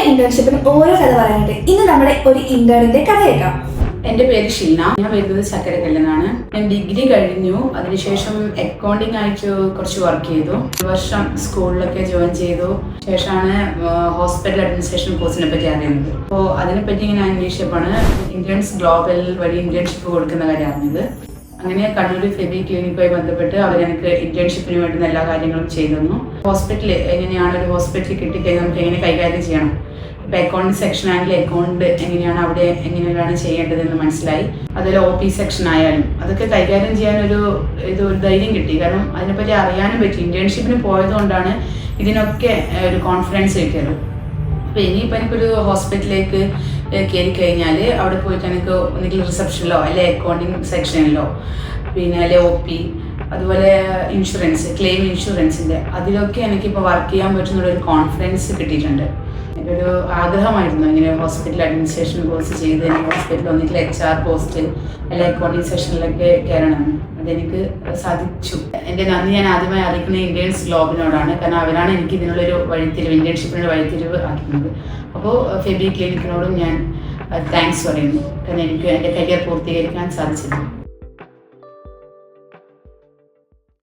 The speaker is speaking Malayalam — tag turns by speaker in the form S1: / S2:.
S1: ഇന്റേൺഷിപ്പിനും ഓരോ കഥ പറയാനായിട്ട് ഇന്ന് നമ്മുടെ ഒരു ഇന്റേണിന്റെ കഥ കേൾക്കാം.
S2: എൻ്റെ പേര് ഷീന. ഞാൻ വരുന്നത് ചക്കരക്കല്ലെന്നാണ്. ഞാൻ ഡിഗ്രി കഴിഞ്ഞു. അതിനുശേഷം അക്കൗണ്ടിങ് ആയിട്ട് കുറച്ച് വർക്ക് ചെയ്തു. ഒരു വർഷം സ്കൂളിലൊക്കെ ജോയിൻ ചെയ്തു. ശേഷമാണ് ഹോസ്പിറ്റൽ അഡ്മിനിസ്ട്രേഷൻ കോഴ്സിനെ പറ്റി അറിയുന്നത്. അപ്പോൾ അതിനെപ്പറ്റി ഇങ്ങനെ അന്വേഷിച്ചപ്പോഴാണ് ഇന്റേൺസ് ഗ്ലോബൽ വഴി ഇന്റേൺഷിപ്പ് കൊടുക്കുന്ന കാര്യം അറിഞ്ഞത്. അങ്ങനെ കണ്ണൂർ ഫെബി ക്ലിനിക്കുമായി ബന്ധപ്പെട്ട് അവരെനിക്ക് ഇന്റേൺഷിപ്പിന് വേണ്ടുന്ന എല്ലാ കാര്യങ്ങളും ചെയ്തു. ഹോസ്പിറ്റലിൽ എങ്ങനെയാണ് ഒരു ഹോസ്പിറ്റലിൽ കിട്ടിക്കഴിഞ്ഞാൽ നമുക്ക് എങ്ങനെ കൈകാര്യം ചെയ്യണം, ഇപ്പോൾ അക്കൗണ്ട് സെക്ഷൻ ആണെങ്കിൽ അക്കൗണ്ട് എങ്ങനെയാണ് അവിടെ എങ്ങനെയാണ് ചെയ്യേണ്ടതെന്ന് മനസ്സിലായി. അതിൽ ഒ പി സെക്ഷൻ ആയാലും അതൊക്കെ കൈകാര്യം ചെയ്യാനൊരു ഒരു ധൈര്യം കിട്ടി. കാരണം അതിനെപ്പറ്റി അറിയാനും പറ്റി. ഇന്റേൺഷിപ്പിന് പോയതുകൊണ്ടാണ് ഇതിനൊക്കെ ഒരു കോൺഫിഡൻസ് കിട്ടിയത്. അപ്പോൾ ഇനിയിപ്പോൾ എനിക്കൊരു ഹോസ്പിറ്റലിലേക്ക് കയറി കഴിഞ്ഞാൽ അവിടെ പോയിട്ട് എനിക്ക് ഒന്നുകിൽ റിസപ്ഷനിലോ അല്ലെങ്കിൽ അക്കൗണ്ടിങ് സെക്ഷനിലോ പിന്നെ അല്ലെ ഒ പി, അതുപോലെ ഇൻഷുറൻസ്, ക്ലെയിം ഇൻഷുറൻസിൻ്റെ അതിലൊക്കെ എനിക്കിപ്പോൾ വർക്ക് ചെയ്യാൻ പറ്റുന്നുള്ളൊരു കോൺഫിഡൻസ് കിട്ടിയിട്ടുണ്ട്. ഒരു ആഗ്രഹമായിരുന്നു ഇങ്ങനെ ഹോസ്പിറ്റൽ അഡ്മിനിസ്ട്രേഷൻ കോഴ്സ് ചെയ്ത് എനിക്ക് ഹോസ്പിറ്റലിൽ ഒന്നിട്ട് HR പോസ്റ്റ് അല്ലെങ്കിൽ അക്കൗണ്ടിങ് സെക്ഷനിലൊക്കെ കയറണമെന്ന്. അതെനിക്ക് സാധിച്ചു. എൻ്റെ നന്ദി ഞാൻ ആദ്യമായി അറിയിക്കുന്ന ഇന്റേൺസ് ഗ്ലോബിനോടാണ്. കാരണം അവരാണ് എനിക്ക് ഇതിനുള്ളൊരു വഴിത്തിരിവ്, ഇന്റേൺഷിപ്പിനുള്ള വഴിത്തിരിവ് ആക്കുന്നത്. അപ്പോൾ ഫെബി ക്ലിനിക്കിനോടും ഞാൻ താങ്ക്സ് പറയുന്നു. കാരണം എനിക്ക് എൻ്റെ കരിയർ പൂർത്തീകരിക്കാൻ സാധിച്ചിരുന്നു.